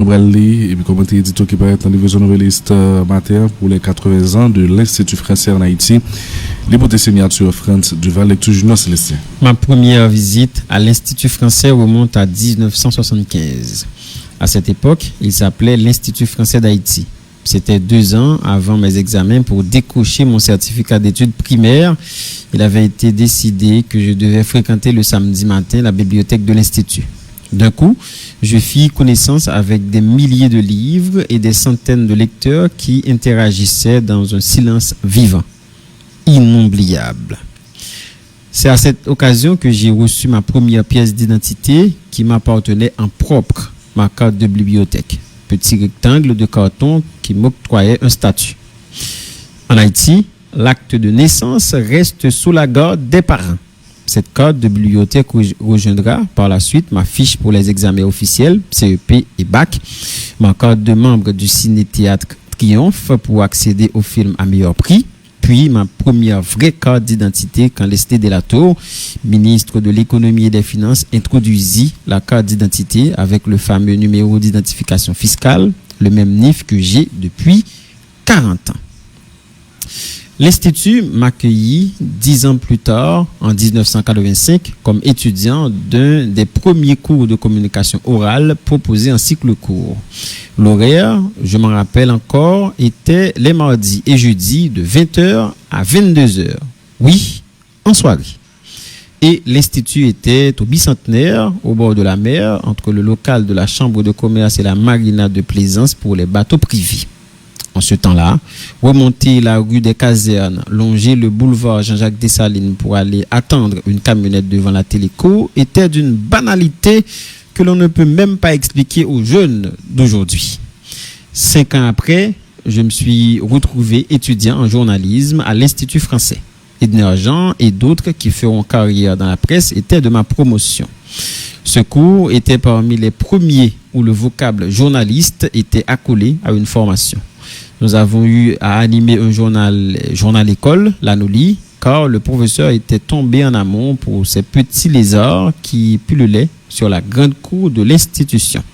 Et puis commenter édito qui paraît dans l'édition nouvelliste matin pour les 80 ans de l'Institut français en Haïti. L'hypothèse signature France Duval, lecture Junior Célestin. Ma première visite à l'Institut français remonte à 1975. À cette époque, il s'appelait l'Institut français d'Haïti. C'était 2 ans avant mes examens pour décrocher mon certificat d'études primaires. Il avait été décidé que je devais fréquenter le samedi matin la bibliothèque de l'Institut. D'un coup, je fis connaissance avec des milliers de livres et des centaines de lecteurs qui interagissaient dans un silence vivant, inoubliable. C'est à cette occasion que j'ai reçu ma première pièce d'identité qui m'appartenait en propre, ma carte de bibliothèque, petit rectangle de carton qui m'octroyait un statut. En Haïti, l'acte de naissance reste sous la garde des parents. Cette carte de bibliothèque rejoindra par la suite ma fiche pour les examens officiels, CEP et BAC, ma carte de membre du Ciné-Théâtre Triomphe pour accéder au film à meilleur prix, puis ma première vraie carte d'identité quand Lesté Delatour, ministre de l'économie et des finances, introduisit la carte d'identité avec le fameux numéro d'identification fiscale, le même NIF que j'ai depuis 40 ans. L'Institut m'accueillit 10 ans plus tard, en 1985, comme étudiant d'un des premiers cours de communication orale proposés en cycle court. L'horaire, je m'en rappelle encore, était les mardis et jeudis de 20h à 22h. Oui, en soirée. Et l'Institut était au bicentenaire, au bord de la mer, entre le local de la Chambre de commerce et la marina de plaisance pour les bateaux privés. En ce temps-là, remonter la rue des Casernes, longer le boulevard Jean-Jacques Dessalines pour aller attendre une camionnette devant la téléco était d'une banalité que l'on ne peut même pas expliquer aux jeunes d'aujourd'hui. 5 ans après, je me suis retrouvé étudiant en journalisme à l'Institut français. Edner Jean et d'autres qui feront carrière dans la presse étaient de ma promotion. Ce cours était parmi les premiers où le vocable journaliste était accolé à une formation. Nous avons eu à animer un journal école, l'Anoli, car le professeur était tombé en amont pour ces petits lézards qui pullulaient sur la grande cour de l'institution.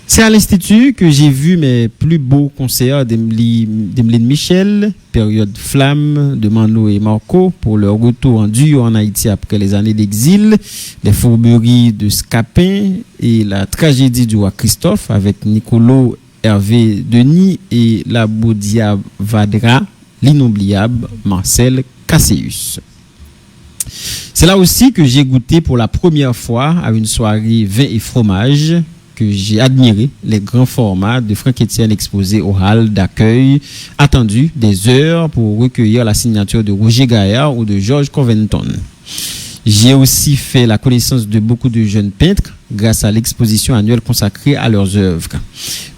C'est à l'Institut que j'ai vu mes plus beaux concerts d'Emeline Michel, période flamme de Mano et Marco pour leur retour en duo en Haïti après les années d'exil, les fourberies de Scapin et la tragédie du roi Christophe avec Nicolo Hervé Denis et la Boudia Vadra, l'inoubliable Marcel Casséus. C'est là aussi que j'ai goûté pour la première fois à une soirée vin et fromage, que j'ai admiré les grands formats de Franck Etienne exposés au hall d'accueil, attendu des heures pour recueillir la signature de Roger Gaillard ou de Georges Coventon. J'ai aussi fait la connaissance de beaucoup de jeunes peintres grâce à l'exposition annuelle consacrée à leurs œuvres.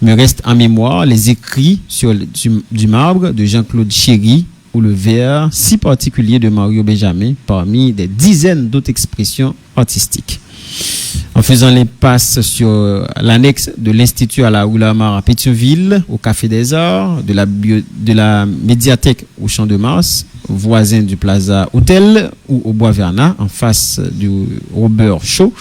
Me restent en mémoire les écrits sur du marbre de Jean-Claude Chéry ou le vers si particulier de Mario Benjamin parmi des dizaines d'autres expressions artistiques. En faisant l'impasse sur l'annexe de l'Institut à la rue Lamar à Pétionville, au Café des Arts, de la médiathèque au Champ de Mars, voisin du Plaza Hôtel ou au Bois Vernat, en face du Robert Shaw,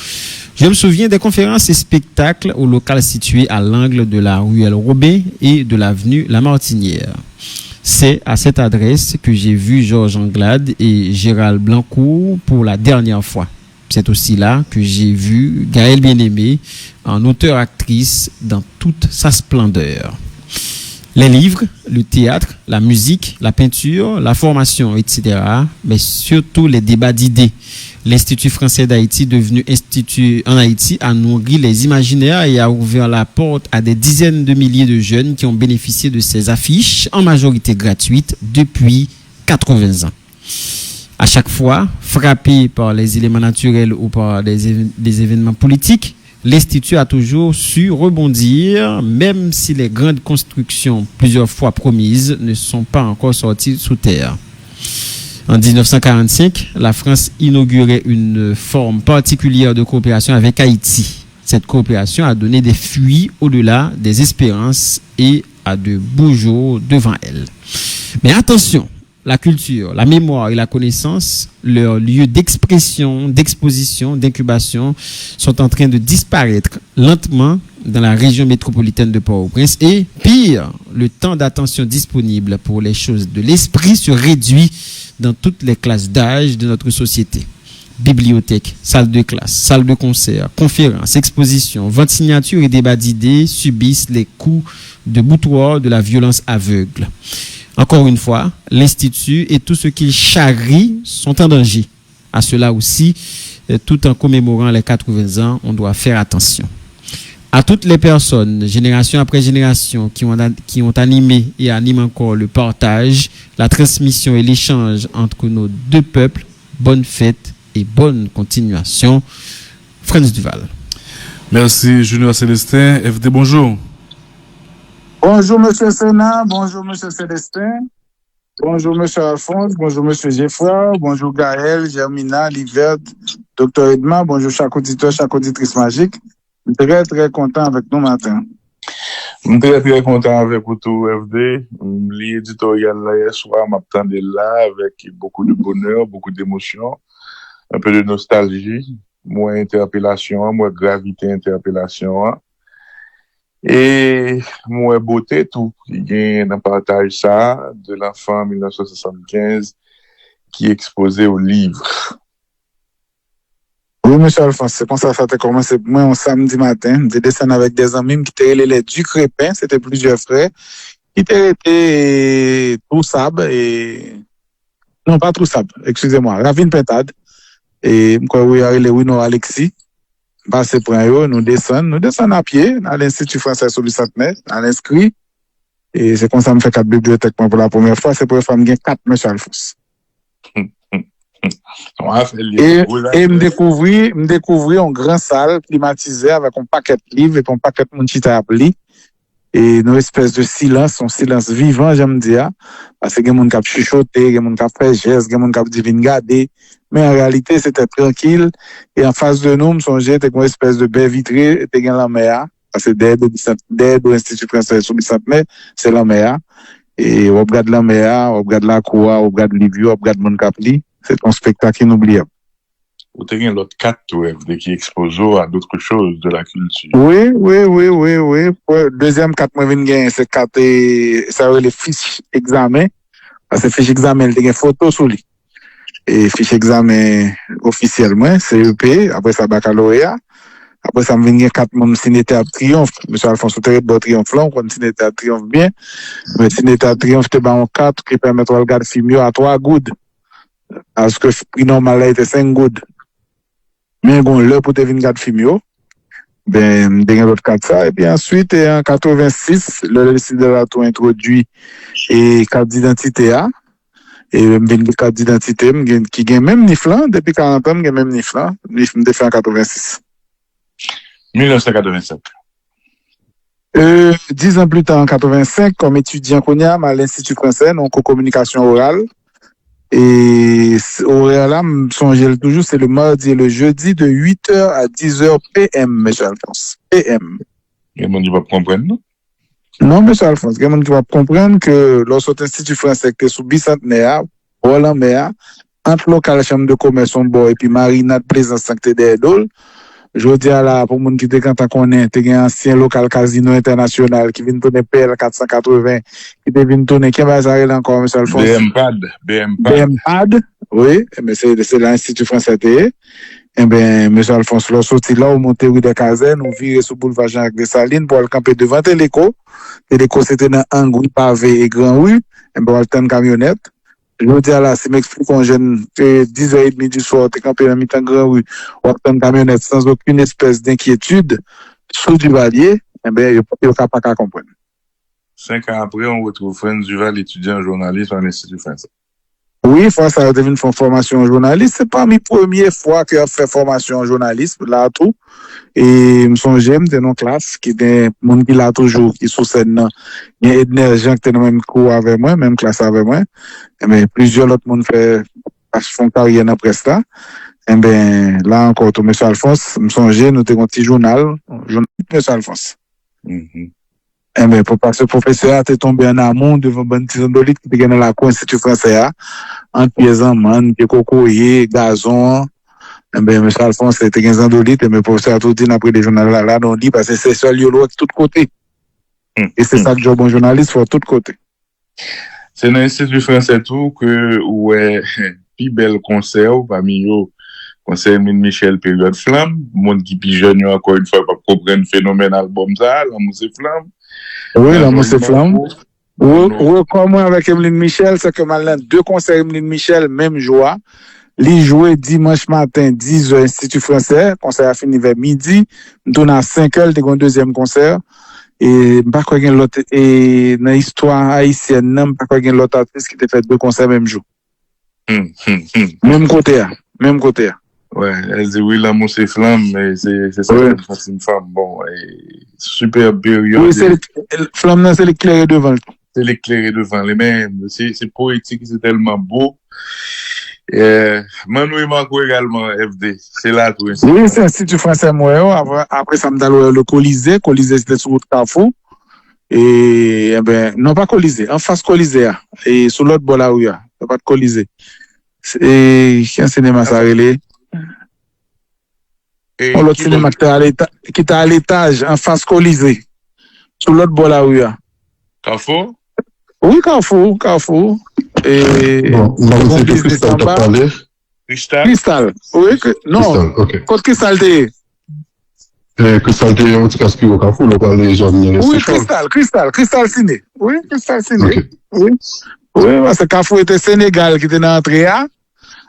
je me souviens des conférences et spectacles au local situé à l'angle de la ruelle Robin et de l'avenue La Martinière. C'est à cette adresse que j'ai vu Georges Anglade et Gérald Blancourt pour la dernière fois. C'est aussi là que j'ai vu Gaëlle Bien-Aimé en auteur-actrice dans toute sa splendeur. Les livres, le théâtre, la musique, la peinture, la formation, etc. Mais surtout les débats d'idées. L'Institut français d'Haïti, devenu Institut en Haïti, a nourri les imaginaires et a ouvert la porte à des dizaines de milliers de jeunes qui ont bénéficié de ces affiches, en majorité gratuites, depuis 80 ans. À chaque fois, frappé par les éléments naturels ou par des événements politiques, l'Institut a toujours su rebondir, même si les grandes constructions, plusieurs fois promises, ne sont pas encore sorties sous terre. En 1945, la France inaugurait une forme particulière de coopération avec Haïti. Cette coopération a donné des fruits au-delà des espérances et a de beaux jours devant elle. Mais attention! la culture, la mémoire et la connaissance, leurs lieux d'expression, d'exposition, d'incubation, sont en train de disparaître lentement dans la région métropolitaine de Port-au-Prince. Et pire, le temps d'attention disponible pour les choses de l'esprit se réduit dans toutes les classes d'âge de notre société. Bibliothèque, salle de classe, salle de concert, conférences, expositions, ventes signatures et débats d'idées subissent les coups de boutoir de la violence aveugle. Encore une fois, l'Institut et tout ce qu'il charrie sont en danger. À cela aussi, tout en commémorant les 80 ans, on doit faire attention. À toutes les personnes, génération après génération, qui ont animé et animent encore le partage, la transmission et l'échange entre nos deux peuples, bonne fête et bonne continuation. Franz Duval. Merci, Junior Célestin. FD, bonjour. Bonjour, monsieur Sénat. Bonjour, monsieur Célestin. Bonjour, monsieur Alphonse. Bonjour, monsieur Geoffroy. Bonjour, Gaël, Germina, Livette, Dr. Edmond. Bonjour, chaque auditeur, chaque auditrice magique. Je suis très, très content avec nous matin. Je suis très, très content avec vous tout, FD. L'éditorial là, hier soir, m'attendais là avec beaucoup de bonheur, beaucoup d'émotion, un peu de nostalgie, moins interpellation, moins gravité interpellation. Et moi, beauté, tout. Il y a un partage ça de l'enfant 1975 qui est exposé au livre. Oui, monsieur Alphonse, c'est comme ça a commencé. Moi, un samedi matin, j'ai descendu avec des amis qui étaient les du Crépin, c'était plusieurs frères, qui étaient tout sable et. Non, pas tout sable, excusez-moi, Ravine Pintade. Et, oui, non, Alexis. Passer pour eux, nous descendons à pied à l'Institut français sur le centenaire, à l'inscrit. Et c'est comme ça que je fais 4 bibliothèques pour la première fois. C'est pour les femmes qui ont 4, monsieur Alphonse. Et me découvrir une grande salle climatisée avec un paquet de livres et un paquet de monde qui t'a appelé. Et une espèce de silence, un silence vivant, j'aime dire. Parce que il y a des gens qui ont chuchoté, il y a des gens qui ont fait geste, il y a des gens qui ont dit viens regarder. Mais en réalité, c'était tranquille. Et en face de nous, je songeais, c'était une espèce de baie vitrée, c'était la mer. Parce que derrière l'Institut français sur le centenaire, c'est la mer. Et on regarde la mer, on regarde la cour, on regarde les vieux, on regarde mon capli. C'est un spectacle inoubliable. Vous avez l'autre 4 qui expose à d'autres choses de la culture. Oui. Deuxième 4 mois, c'est 4 ça les fiches examen. Parce que fiche examen, il y a des photos sur lui. Et fiche examen officiellement, CEP, après ça baccalauréat. Après ça, me vient 4 membres Ciné-Théâtre Triomphe. Monsieur Alphonse Souterre, bon Triomphe là, on connaît Ciné-Théâtre Triomphe bien. Mais Ciné-Théâtre Triomphe, c'était en 4 qui permettent de regarder le film à 3 gouttes. Parce que le prix normal là était 5 gouttes. Mais bon, là, pour te venir regarder le film, ben, il y a l'autre 4 ça. Et puis ensuite, en 86, le décide de la tout introduit et carte d'identité A. Et une carte d'identité qui gagne même Niflan, depuis 40 ans, gagne même Niflan. Niflan fait en 86. 1987. 10 ans plus tard, en 85, comme étudiant Konyam à l'Institut français, donc en communication orale. Et horaire là, me songe toujours, c'est le mardi et le jeudi de 8h à 10h PM, monsieur Alphonse. PM. Il y a des gens qui vont comprendre, non? Non, monsieur Alphonse, il y a des gens qui vont comprendre que lorsque l'Institut français était sous bicentenaire, Roland-Méa, entre local chambre de commerce, on boit, et puis Marinade, Plaisance, Sancté d'Erdol, je dis à la, pour les gens qui te quand on connaît, tu as un ancien local casino international qui vient tourner PL 480, qui te vient tourner, qui va s'arrêter encore, monsieur Alphonse? BMPAD, oui, mais c'est l'Institut français. Eh bien, monsieur Alphonse, là, sorti là, au monté rue des Casernes, on vire sous boulevard Jean-Jacques Dessalines pour aller camper devant Téléco. Téléco, c'était dans un groupe pavé et grand rue. Eh bien, on a une camionnette. Je veux dire là, si m'explique un jeune, 10h30 du soir, t'es campé dans mi-temps grand rue, on a une camionnette sans aucune espèce d'inquiétude, sous du Valier, eh bien, il n'y a pas qu'à comprendre. 5 ans après, on retrouve Franz Duval, étudiant en journalisme à l'Institut français. Oui, ça a devenu une formation en journaliste. C'est pas mes premières fois que j'ai fait formation en journalisme, là, tout. Et, me songe, j'étais dans classe, qui était, mon qui là toujours, qui sous scène, il y a Edner Jean qui était dans le même cours avec moi, même classe avec moi. Mais plusieurs autres monde font carrière après ça. Et ben, là encore, tout, monsieur Alphonse, me songe, nous avons un petit journal, monsieur Alphonse. Eh ben, pour parce que le professeur t'est tombé en amont devant Banti Dolite qui était dans la cour Institut français, en pièces en man, qui cocoyer, gazon. Eh ben, monsieur Alphonse, c'était 15 ans d'olite, et le professeur a tout dit après les journaux là, on dit, parce que c'est seul, il y a de tous côtés. Et c'est ça que job bon journaliste, faut de tous côtés. C'est dans l'Institut français tout que, ouais, plus bel concert, parmi eux, concert Emeline Michel, période flamme, monde qui plus jeune, encore une fois, pas comprendre le phénomène album ça, la musique flamme. Oui, la musique flamme. Oui, comme moi avec Emeline Michel, c'est que maintenant, 2 concerts Emeline Michel, même joie. Les jouer dimanche matin, 10h, Institut français, concert a fini vers midi. Nous tournons à 5h, t'es un deuxième concert. Et, pas quoi gen l'autre, et, dans l'histoire haïtienne, non, pas quoi gen l'autre artiste qui t'a fait 2 concerts même jour. Même côté, même côté. Ouais, elle dit oui, l'amour c'est flamme, mais c'est ça, c'est une femme, bon, et super période. Oui, c'est flamme, là, c'est l'éclairé devant. C'est l'éclairé devant les mêmes, c'est poétique, c'est tellement beau. Manu et Marco également, FD, c'est là tout. Oui, c'est Institut français, moi, après ça me donne le Colisée c'était sur route Carrefour. Et, eh ben, non, pas Colisée, en face Colisée, et sur l'autre bord là où il y a, pas de Colisée. Et, quel cinéma ça relève? L'autre cinéma qui est à l'étage, en face Colisée. Sur l'autre bord là où il y a. Carrefour? Oui, Carrefour. Et. Bon, c'est que Cristal t'a parlé. Cristal. Oui, non. Cristal, ok. Quand Cristal t'es. Cristal t'es, on dit qu'à au Carrefour, on parle des gens. Oui, Cristal Ciné. Oui, Cristal Ciné. Okay. Oui, parce que Carrefour était Sénégal qui était dans l'entrée.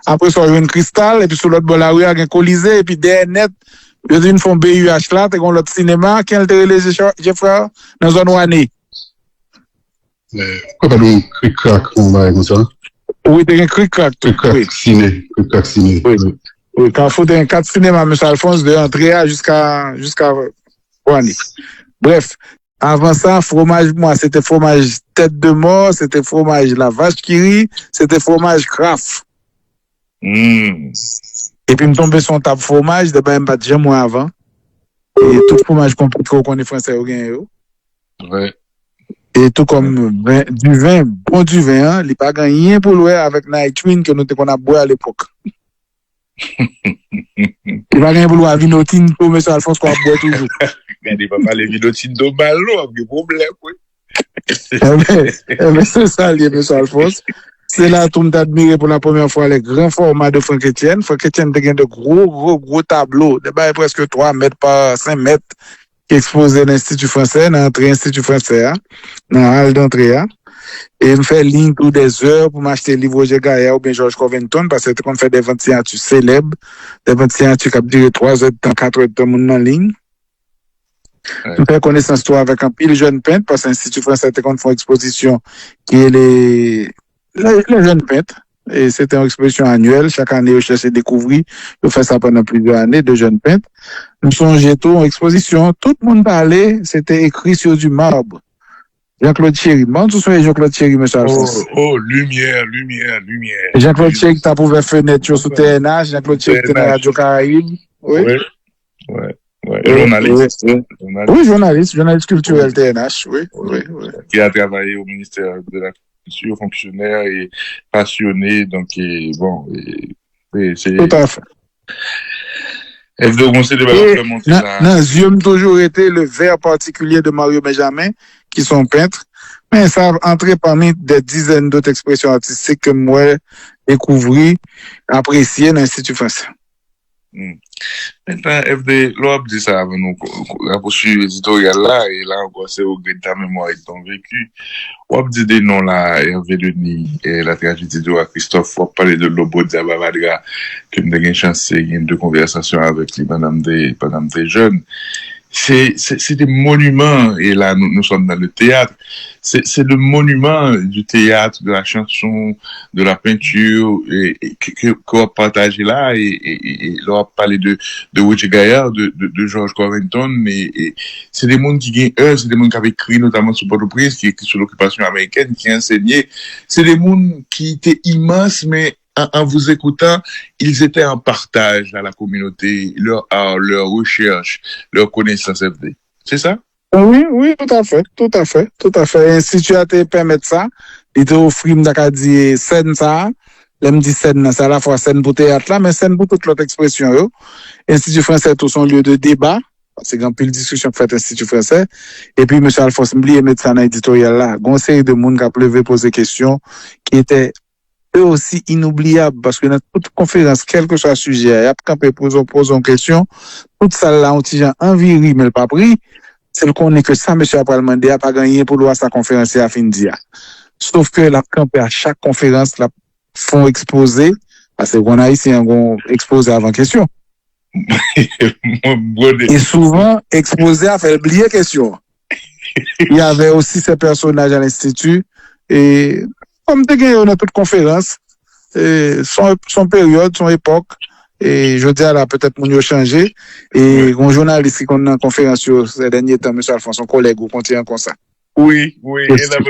Après, ça, il y a une Cristal, et puis sur l'autre bord là, il y a un Colisée, et puis derrière net, il y a une forme BUH là, t'es l'autre cinéma, qui a les Jeffrey, dans la zone Ouané. Pourquoi pas nous cric-crac, on va comme ça? Oui, t'es un cric-crac. Cric-crac ciné. Oui, Carrefour, t'es un 4 cinéma, M. Alphonse, de l'entrée jusqu'à Ouané. Bref. Avant ça, fromage, moi, c'était fromage tête de mort, c'était fromage la vache qui rit, c'était fromage Kraft. Et puis, me tomber sur un table fromage, de ben, pas déjà moi avant. Et tout fromage compris qu'on est français au gain. Ouais. Et tout comme du vin, bon du vin, hein, il n'y a pas rien pour louer avec Night Twin que nous qu'on a boit à l'époque. Il n'y a pas rien pour louer à Vinotine, pour M. Alphonse qu'on a boit toujours. Regardez, papa, les Vinotine de Malo, avec des problèmes, oui. Mais c'est ça, M. Alphonse. C'est là tout m'admiré pour la première fois les grands formats de Franck Etienne. Franck Etienne a de gros tableaux, de presque 3 mètres par 5 mètres, qui exposé dans l'Institut français, dans l'entrée Institut français, dans la halle d'entrée. Et me fait ligne tous des heures pour m'acheter le livre Roger Gaillard ou bien George Covington, parce que qu'on fait des ventes signatures célèbres, des ventes signatures qui ont duré 3 heures de temps, 4 heures de temps, mon en ligne. Je fais connaissance toi avec un pile jeune peintre, parce que l'Institut français qu'on fait une exposition qui est les jeunes peintres. Et c'était une exposition annuelle. Chaque année, je cherche à découvrir. Je fais ça pendant plusieurs années, de jeunes peintres. Nous songeons tout en exposition. Tout le monde parlait. C'était écrit sur du marbre. Jean-Claude Chéry. Bon, tout ça, Jean-Claude Chéry, M. Alphonse. Lumière. Jean-Claude Chéry, tu as ouvert fenêtre sous TNH. Jean-Claude Chéry, tu es dans la Radio Caraïbe. Oui. Journaliste. Oui, journaliste culturel TNH. Oui. Qui a travaillé au ministère de la Culture, fonctionnaire et passionné, donc, c'est. Tout à fait. FD, on sait de monter ça. Non, j'aime toujours été le vers particulier de Mario Benjamin, qui sont peintres, mais ça a entré parmi des dizaines d'autres expressions artistiques que moi, découvert, apprécié dans l'Institut français. Maintenant, FD, l'on dit ça avant nous, la poursuite éditoriale là, et là encore, c'est au gré de ta mémoire et de ton vécu. On dit des noms là, Hervé Denis, et la tragédie de Christophe, on parler de Lobo Diabavadra, que nous avons une chance de conversation avec les madame des jeunes. C'est des monuments, et là, nous sommes dans le théâtre. C'est le monument du théâtre, de la chanson, de la peinture, et qu'on a partagé là, et l'on a parlé de Roger Gaillard, de George Covington, et c'est des mondes qui gagnent eux, c'est des mondes qui avaient écrit, notamment sur Port-au-Prince, qui écrit sur l'occupation américaine, qui enseignaient. C'est des mondes qui étaient immenses, mais en vous écoutant, ils étaient en partage à la communauté, leur art, leur recherche, leur connaissance FD. C'est ça? Oui, tout à fait. Institut a te permettre ça. Il te offre, m'daka dit, scène ça. Là, me dit scène, c'est à la fois scène pour théâtre là, mais scène pour toute l'autre expression, yo. Institut français, tout son lieu de débat. C'est grand pile discussion fait Institut français. Et puis, M. Alphonse Mbli, mettre ça dans l'éditorial là. Gon série de monde qui a levé poser questions, qui étaient eux aussi inoubliables, parce que dans toute conférence, quel que soit le sujet, il y a campé pose une question, toute ça là, on tient envie, mais pas pris. C'est le qu'on est que ça, M. Apralmandé a pas gagné pour voir sa conférence à fin dia. Sauf que la campé à chaque conférence, la font exposer, parce qu'on a ici un exposé avant question. Et souvent, exposé à faire oublier question. Il y avait aussi ces personnages à l'Institut, et comme tu as dans toute conférence, son période, son époque, et je dis là, peut-être mon changé, et un journaliste qui est en conférence ces derniers temps, M. Alphonse, son collègue, ou continue comme ça. Oui.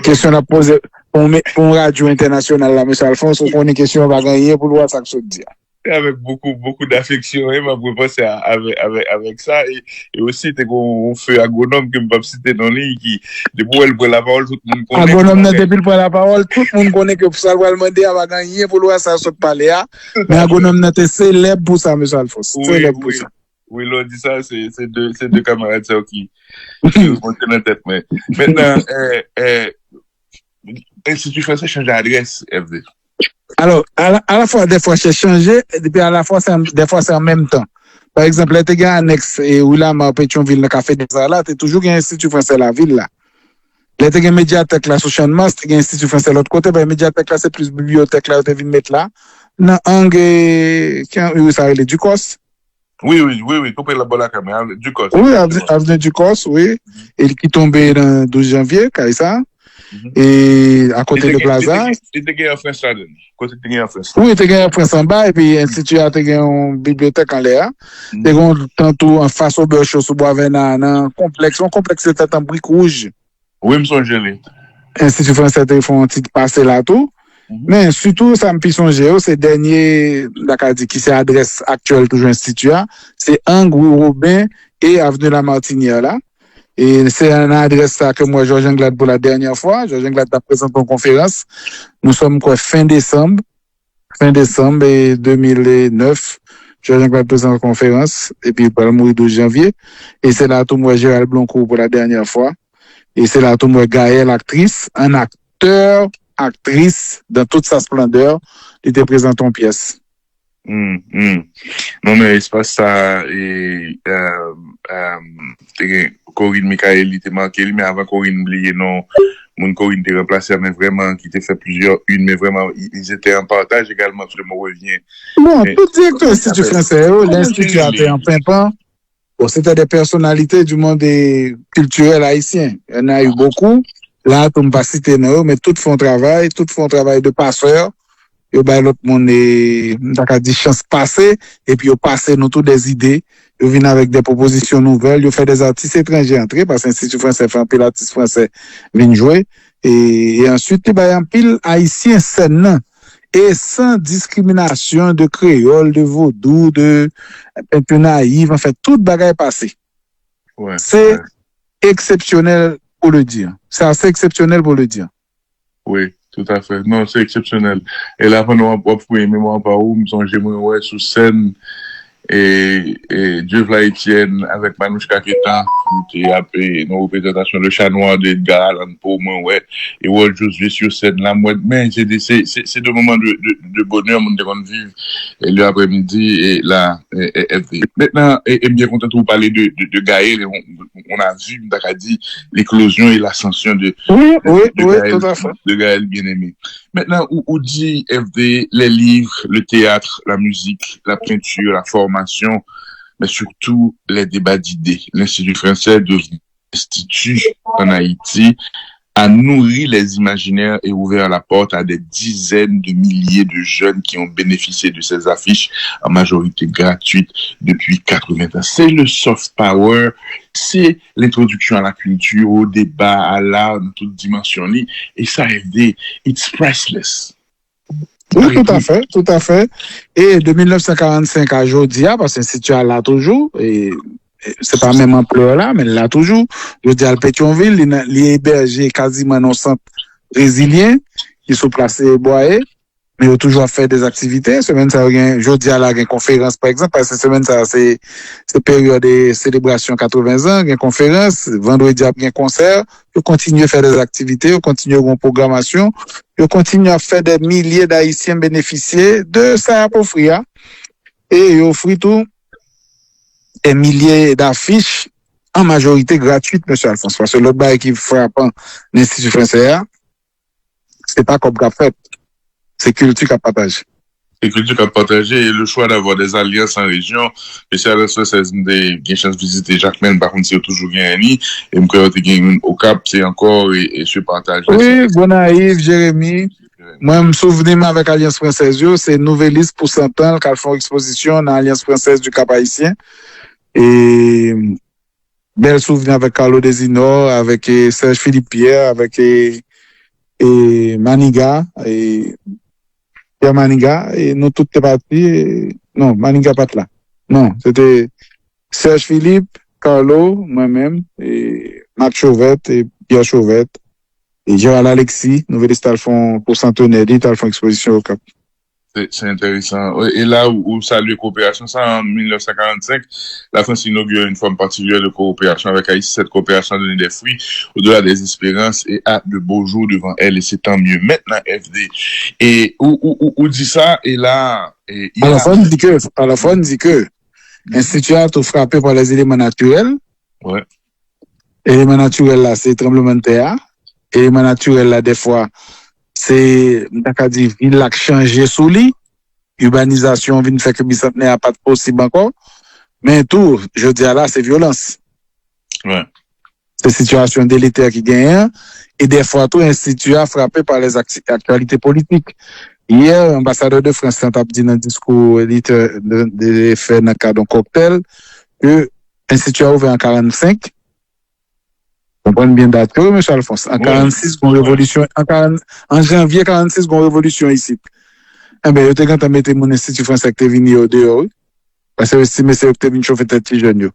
Question à poser pour une radio internationale, là, M. Alphonse, on a une question, on va gagner pour voir ça que je dis. Avec beaucoup d'affection, et m'a pensé avec ça, et aussi, t'es qu'on fait agronome que m'a cité dans l'île, qui, depuis elle prend la parole, tout le monde connaît. Agronome, depuis elle prend la parole, tout le monde connaît que pour ça, va demander à gagner pour voir ça, saute parler, mais agronome, n'est célèbre pour ça, M. Alphonse. Célèbre pour ça. Oui, l'on dit ça, c'est deux camarades qui ont dans tête, mais maintenant, Institut français change d'adresse, FD. Alors, à la fois, des fois, c'est changé, et puis à la fois, des fois, c'est en même temps. Par exemple, là, tu as un annexe, et où là, à Pétionville, le café des arts, là, tu as toujours un institut français la ville, là. Là, tu as une médiathèque, là, sur Champ-de-Mars, tu as un institut français de l'autre côté, ben, médiathèque, là, c'est plus bibliothèque, là, où tu viens de mettre là. Dans un, où ça allait, Ducos. Oui, tout près de la bonne caméra, Ducos. Oui, avenue Ducos, oui. Et qui tombait le 12 janvier, Kaïsa. Et à côté de Plaza. Il était gagné en France là-dedans. Côté de gagné en France. Oui, il était gagné en France en bas, et puis l'Institut a gagné une bibliothèque en l'air. Il y a tantôt en face au Bercho, sous Boisvena, un complexe était en brique rouge. Oui, me sont gelés. Institut français, ils font un petit passé là tout. Mais surtout, ça me fait songer, c'est dernier, qui c'est adresse actuelle toujours Institut, c'est Angou Robin et Avenue La Martinière là. Et c'est une adresse que moi, Georges Anglade, pour la dernière fois. Georges Anglade a présenté en conférence. Nous sommes fin décembre et 2009. Georges Anglade présente en conférence. Et puis, il va mourir le 12 janvier. Et c'est là tout moi, Gérald Blancourt pour la dernière fois. Et c'est là tout moi, Gaël, actrice, un actrice, dans toute sa splendeur, il était présent en pièce. Non, mais il se passe ça, et, Corinne Michael, il était marqué, mais avant Corinne oublié, non, mon Corinne était remplacé, mais vraiment, qui était fait mais vraiment, ils étaient en partage également, je me reviens. Bon, tout directeur Institut français, l'Institut a été en pimpant. Bon, c'était des personnalités du monde culturel haïtien. Il y en a eu beaucoup. Là, on ne va pas citer, mais tous font travail de passeurs. Yo ba l'autre monde t'as dit chance passer et puis yo passer nous toutes des idées, yo viennent avec des propositions nouvelles, yo fait des artistes étrangers entrer parce que l'Institut français fait un pile artiste français viennent jouer et ensuite il y a un pile haïtien scène et sans discrimination de créole, de vaudou, de un peu naïf, en fait toute bagaille passée. Ouais, c'est exceptionnel pour le dire. C'est assez exceptionnel pour le dire. Oui. Tout à fait. Non, c'est exceptionnel. Et là, pendant un peu, mémoire par où, me songe, moi, sous scène, et Dieu v'la Etienne, avec Manouchka Ketan, qui a fait nos représentations, le chat noir de Edgar Allan pour moi, ouais, et Walt Josué sur scène, là, moi, mais c'est des moments de bonheur, mon devant vivre, et l'après-midi, et là, maintenant, et bien content de vous parler de Gaël, on a vu, on a dit, l'éclosion et l'ascension de Gaël, tout à fait. De Gaël bien-aimé. Maintenant, où dit FD, les livres, le théâtre, la musique, la peinture, la formation, mais surtout les débats d'idées. L'Institut français devenu institut en Haïti a nourri les imaginaires et ouvert la porte à des dizaines de milliers de jeunes qui ont bénéficié de ces affiches en majorité gratuites depuis 80 ans. C'est le soft power, c'est l'introduction à la culture, au débat, à l'art, dans toute dimension. Et ça a aidé. It's priceless. Oui, tout à fait. Et de 1945 à aujourd'hui, parce que l'Institut est là toujours, et c'est pas même ampleur là, mais là toujours. Je dis à Pétionville, il est hébergé quasiment dans un centre résilient, qui sont placés bois. Mais il a toujours fait des activités. Semaine ça, je dis à la conférence, par exemple, parce que semaine ça, c'est période de célébration 80 ans, il y a une conférence, vendredi, il y a un concert. Il continue à faire des activités, il continue à avoir une programmation, il continue à faire des milliers d'Haïtiens bénéficier de ça pour offrir. Et il offre tout des milliers d'affiches, en majorité gratuites, monsieur Alphonse. Parce que l'autre bail qui frappe l'Institut français, c'est pas comme qu'a fait. C'est culture à partager. C'est culture à partager et le choix d'avoir des alliances en région. Et c'est à la fois, c'est des chances de visiter Jacqueline, par contre, c'est toujours gagné. Et me crois que au Cap, c'est encore et se partager. Oui, Bonaïve, Jérémy. Moi, je me souviens avec l'Alliance française, c'est Nouvelliste pour 100 ans, qui font exposition dans l'Alliance française du Cap haïtien. Et bel souvenir avec Carlo Desinor, avec Serge Philippe Pierre, avec et Maniga, et Pierre Maniga, et nous toutes les parties. Non, Maniga pas là. Non, c'était Serge Philippe, Carlo, moi-même, et Marc Chauvette, et Pierre Chauvette, et Gérald Alexis, Nouvelliste Alphon pour centenaire, dit Alphon exposition au Cap. C'est intéressant. Et là où ça a lieu coopération, ça en 1945, la France inaugure une forme particulière de coopération avec Haïti. Cette coopération a donné des fruits au-delà des espérances et a de beaux jours devant elle et c'est tant mieux. Maintenant, FD. Et où dit ça? Et là, à la fois, on dit que l'Institut a tout frappé par les éléments naturels. Ouais. Éléments naturels là, c'est tremblement de terre. Éléments naturels là, des fois, c'est, ville là qui change sous lui. Urbanisation vient faire que bicentenaire n'a pas de possible encore. Mais tout, je dis là, c'est violence. Ouais. C'est situation délétère qui gagne. Et des fois, tout institut a frappé par les actualités politiques. Hier, l'ambassadeur de France a dit dans le discours de fait dans le cadre d'un cocktail que l'institut a ouvert en 45. On prend bien date, M. Alphonse. En 46, une révolution, en janvier 46, une révolution ici. Eh bien, je quand tu mettais mon institut français qui est venu au dehors, parce que c'est que tu es venu chauffer tête jeune.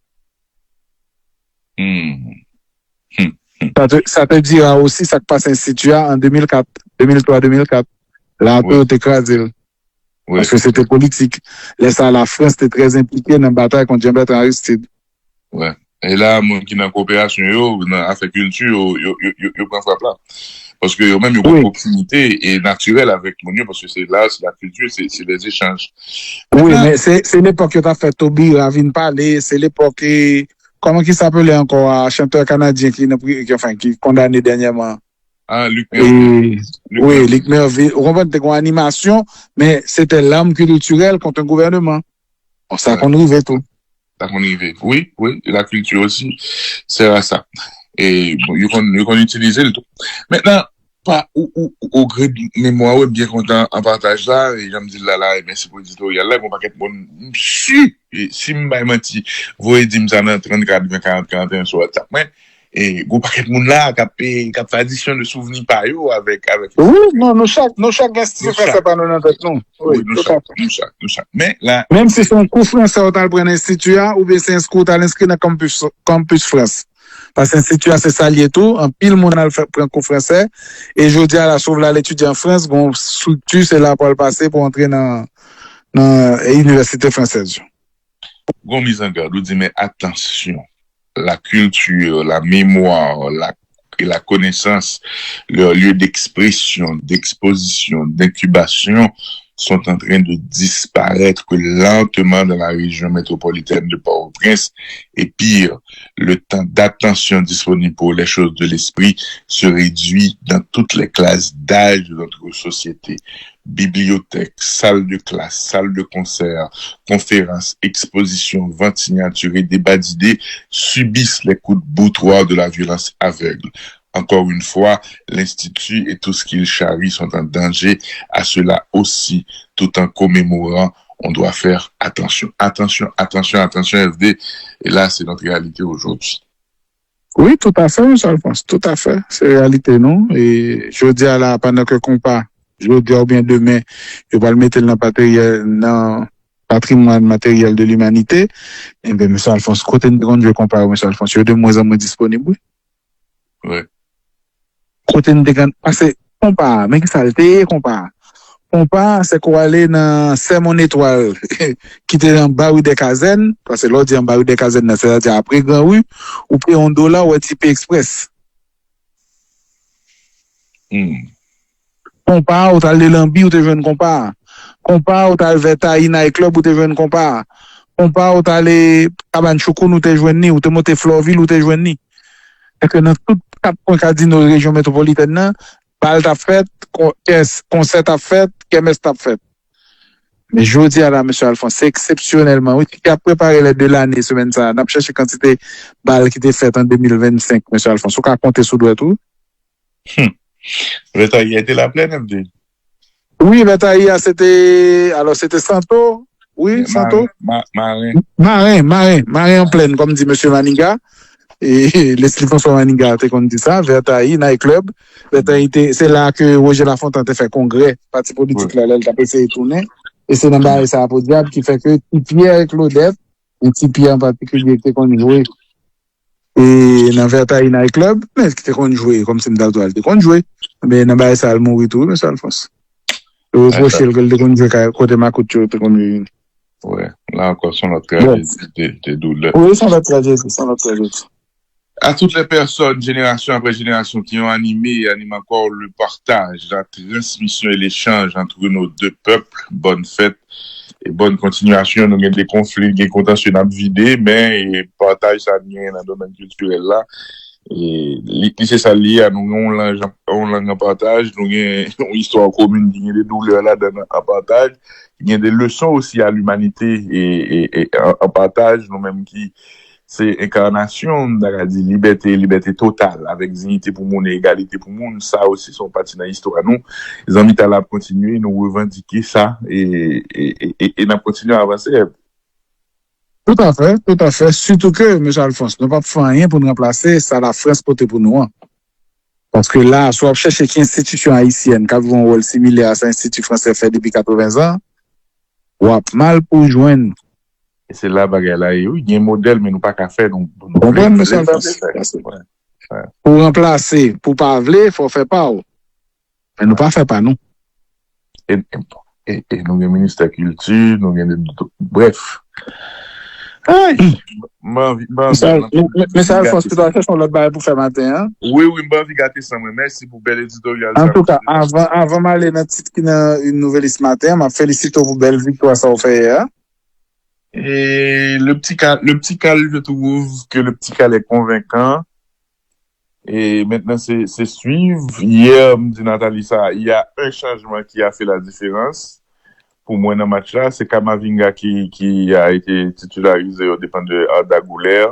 Ça te dira aussi ça qui passe institut en 2004, 2003-2004. Là, on peut t'écraser. Parce que c'était politique. Là, la France était très impliquée dans la bataille contre Jean-Bertrand Aristide. Ouais. Et là, moi qui dans la coopération, dans la culture, yo prend frappe là. Parce que même une proximité est naturelle avec mon parce que c'est là, c'est la culture, c'est des échanges. Oui, mais c'est l'époque que tu as fait Toby Ravine parler, c'est l'époque, comment il s'appelait encore, un chanteur canadien qui est condamné dernièrement. Ah, Luc Merville. Oui, Luc Merville. On va dire une animation, mais c'était l'âme culturelle contre un gouvernement. On s'est qu'on arrivait tout. Oui, la culture aussi, c'est à ça. Et bon, ils vont utiliser le tout. Maintenant, pas au gré de mémoire, bien content en partage là, et je me dis là, et merci pour l'éditorial là, bon paquet de bon, si m'm'a menti, vous voyez, dit ça dans 34, 20, 40, 41 sur WhatsApp, mais, et, bon paquet de monde là, qui fait addition de souvenirs par eux avec. Oui, non, nous chaque institut français pas nous dans tête, non. Oui, nous chaque. Mais là. Même si c'est un cours français, on t'a le prendre institut, ou bien c'est un cours, t'as l'inscrit dans campus France. Parce que l'institut a ses saliers tout, en pile mon a fait un cours français, et je dis à la sauve l'étudiant en France, bon, structure, c'est là pour le passer, pour entrer dans l'université française. Gon mise en garde, vous dites, mais attention, la culture, la mémoire, et la connaissance, leur lieu d'expression, d'exposition, d'incubation, sont en train de disparaître lentement dans la région métropolitaine de Port-au-Prince. Et pire, le temps d'attention disponible pour les choses de l'esprit se réduit dans toutes les classes d'âge de notre société. Bibliothèque, salle de classe, salle de concert, conférences, expositions, ventes signaturées, débats d'idées subissent les coups de boutoir de la violence aveugle. Encore une fois, l'Institut et tout ce qu'il charrie sont en danger. À cela aussi, tout en commémorant, on doit faire attention. Attention, FD. Et là, c'est notre réalité aujourd'hui. Oui, tout à fait, M. Alphonse. Tout à fait. C'est la réalité, non? Et je dis à la, pendant que compas, je dis bien demain, je vais le mettre dans le patrimoine matériel de l'humanité, eh bien, M. Alphonse, côté de grande, je compare M. Alphonse, il est de moins en moins disponible. Ouais. Côté de grande, parce que, compare, mais qui ça le compare. Compare, c'est qu'on aller dans Sermon Étoile, qui était dans Barou des Cazennes, parce que l'autre dit en Barou des Cazennes, c'est-à-dire après Grand Rue, ou puis $1 ou Tipeee Express. Compare, ou t'as le Lambi, ou t'es jeune compare. Compare, ou t'as le Vertaï Night Club, ou t'es jeune compare. Compare, ou t'as les Cabane Choukoun, ou t'es jeune ou t'es monté Florville, ou t'es jeune ni. Et que dans toutes 4 points qu'a dit nos régions métropolitaines, bal t'a fait, concert t'a fait, kermesse t'a fait. Mais je dis à la M. Alphonse, c'est exceptionnellement, oui, qui a préparé les 2 l'année, semaine ça, n'a pas cherché quantité bal qui était faite en 2025, M. Alphonse. On a compté sur doigt tout. Vertaï a été la pleine, MD. Oui, Vertaï, alors c'était Santo, oui, Santo. Marin en pleine, comme dit M. Maninga. Et Leslie François Maninga, qu'on dit ça, Vertaï, Night Club. Vertaï, c'est là que Roger Lafontaine a fait congrès, parti politique, là, il a essayé de tourner. Et c'est dans ça pour diable qui fait que Pierre et Claudette, un petit Pierre en particulier qui qu'on joué. Et dans Vertaï Night Club, mais qui qu'on joué, comme c'est une date de qu'on joué. Mais dans ça, il mourit tout, mais ça, Alphonse. Le reprocher que qu'on joué côté Makucho, qu'on joué. Ouais, là encore, son autre tragédie, des douleurs. Oui, son autre tragédie. À toutes les personnes, génération après génération, qui ont animé et animent encore le partage, la transmission et l'échange entre nos 2 peuples, bonne fête et bonne continuation. Nous avons des conflits, des contentieux à vider, mais partage ça vient dans le domaine culturel là. Et c'est ça lié à nous, on langue en partage, nous avons une histoire commune, il y a des douleurs là en partage, il y a des leçons aussi à l'humanité et en partage, nous-mêmes qui c'est incarnation liberté totale avec dignité pour monde et égalité pour monde, ça aussi sont partie dans l'histoire nous les amis à continuer nous revendiquer ça et nous continuer à avancer. Tout à fait, surtout que M. Alphonse ne pas faire rien pour nous remplacer ça la France portée pour nous. Parce que là soit chercher qui institution haïtienne qui a un rôle similaire à ça institut français fait depuis 80 ans ou mal pour joindre. Et c'est là bagaille là il y a un modèle mais nous pas qu'à faire donc pour remplacer pour pas vler faut faire pas mais nous pas faire pas non et nous avons ministère culture nous avons bref mais ça Alphonse tu dois faire son l'autre bail pour faire matin hein oui m'envie gâter ça merci pour bel éditorial en tout cas avant m'aller dans titre qui dans une nouvelle ce matin m'a félicité pour belle victoire ça fait hier. Et le petit cas, je trouve que le petit cas est convaincant. Et maintenant, c'est suivre. Hier, me dit Nathalie ça, il y a un changement qui a fait la différence. Pour moi, dans le match là, c'est Kamavinga qui a été titularisé au dépend de Arda Güler.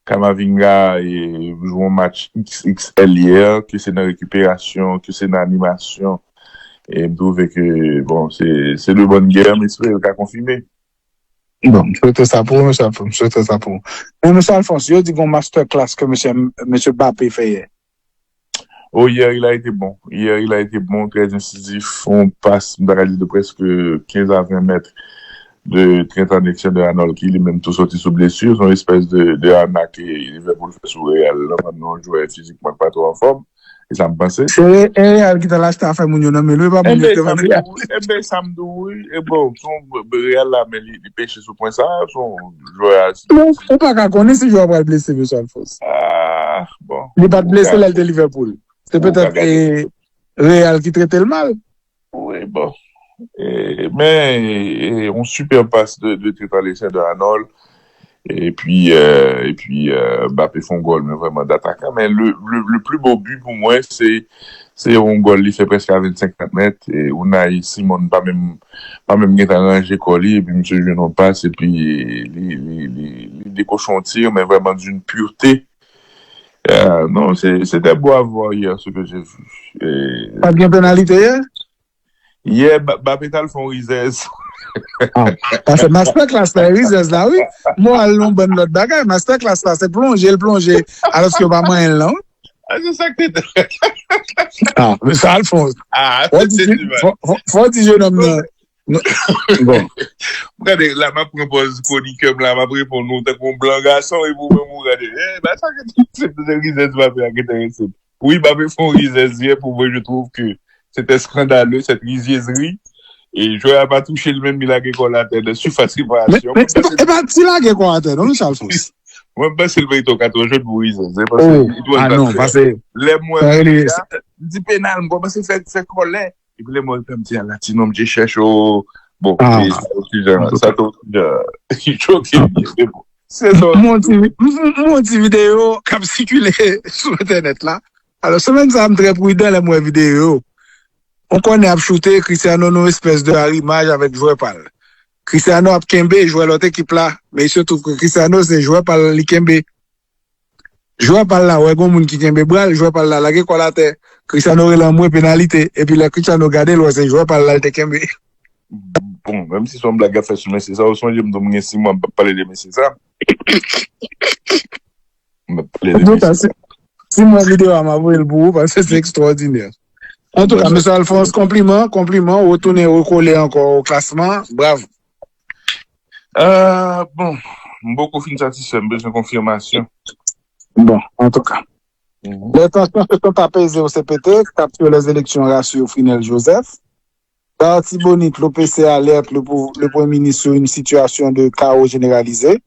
Kamavinga joue un match XXL hier, que c'est dans la récupération, que c'est dans l'animation. Et je trouve que, bon, c'est de bonne guerre, mais c'est le confirmé. Bon, je souhaite ça pour M. Alphonse. Mais M. Alphonse, il dit qu'on masterclass que M. Bappé fait hier. Oh, hier, il a été bon. Très incisif. On passe de presque 15 à 20 mètres de transaction de Arnold qui lui-même tout sorti sous blessure. Son espèce de arnaque et il veut pour le faire sous Real. Là, maintenant, on jouait physiquement pas trop en forme. Et ça me pensait. C'est Real qui t'a lâché à faire mon nom, mais lui, pas mon nom. Samedou, et bon, son Real là, mais il pêche sur point ça, son joueur. Non, on pas qu'à connaître si joueur va blesser, M. Alphonse. Ah, bon. Il n'est pas blessé, là, de Liverpool. C'est peut-être Real qui traitait le mal. Oui, bon. Mais on super passe de traitement l'essai de Arnold. Et puis Mbappé font goal mais vraiment d'attaquant mais le plus beau but pour moi c'est un goal il fait presque à 25 mètres et Unai Simon pas même get arrangé coller et puis monsieur Jean passe et puis les cochons tirent mais vraiment d'une pureté non c'était beau à voir hier ce que j'ai vu pas bien pénalité hier Mbappé t'as le fond Rizes. Parce que masterclass là, oui. Moi, allons bonne l'autre bagaille. Masterclass là, c'est plonger alors que pas moins là. Ah, c'est ça que t'es. Ah, mais ça, Alphonse. Ah, faut dire jeune homme là. Bon. Regardez, là, ma propose chroniqueur, là, ma réponse, nous, t'es un blanc garçon, et vous-même, vous regardez, ça, c'est de risette, ma père, qui intéressant. Oui, ma père font risette hier, pour moi, je trouve que c'était scandaleux, cette risieserie, et je n'ai pas touché le même milagre qu'on la tête de surface réparation. Mais c'est pas si là qu'on a tête, non, Charles Fous? Moi, je pense que c'est le véritable 4 jours pour risette. Ah non, parce que, les mois, dis pénal, moi, parce que c'est colère. Et puis les mots, comme dire, latino, je cherche au, bon, ça tout, c'est ça. Mon petit vidéo, qui a circulé sur Internet là. Alors, semaine, ça me très prudent, les mots vidéo. On connaît à shooter Cristiano, une espèce de arrimage avec joueur pal. Cristiano a Kembe, joueur l'autre équipe là. Mais il se trouve que Cristiano, c'est joueur par le Kembe. Joueur par là, ouais, moun qui Kembe bral, joueur par là, la quoi la terre. Cristiano a moins pénalité. Et puis, le Cristiano gardé, c'est joueur par là, le Kembe. Bon, même si son blague a fait sur Messi, ça, au son, je me demande si moi, je peux parler de Messi, ça. Si moi, vidéo à m'avouer le bout, parce que c'est extraordinaire. En tout cas, M. Alphonse, compliment, retournez recoller encore au classement, bravo. Bon, beaucoup fin satisfait, besoin de confirmation. Bon, en tout cas. Les tensions se sont apaisées au CPT, capture les élections rassure Frinel Joseph. Artibonite, l'OPC alerte le Premier ministre sur une situation de chaos généralisé.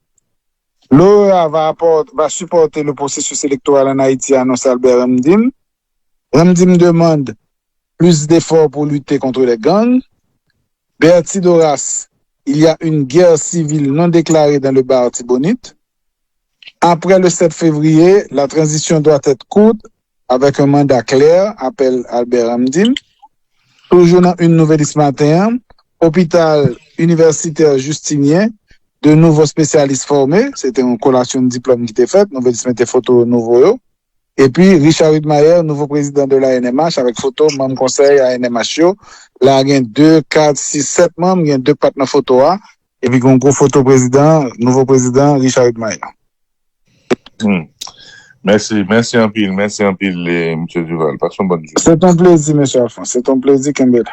L'OEA va supporter le processus électoral en Haïti, annonce Albert Ramdim. Ramdim demande plus d'efforts pour lutter contre les gangs. Berti Doras, il y a une guerre civile non déclarée dans le bar Artibonite. Après le 7 février, la transition doit être courte avec un mandat clair, appelle Albert Ramdim. Toujours dans une nouvelle ce matin, hôpital universitaire Justinien, de nouveaux spécialistes formés. C'était une collation de diplôme qui était faite. Nous venons mettre photos nouveaux. Et puis, Richard Widmayer, nouveau président de la NMH, avec photo, membre conseil à NMH. Là, il y a 2, 4, 6, 7 membres, il y a 2 partenaires photo. Et puis, il y a un gros photo président, nouveau président, Richard Widmayer. Merci en pile, M. Duval. Passons bonne journée. C'est un plaisir, M. Alphonse. C'est un plaisir, Kembela.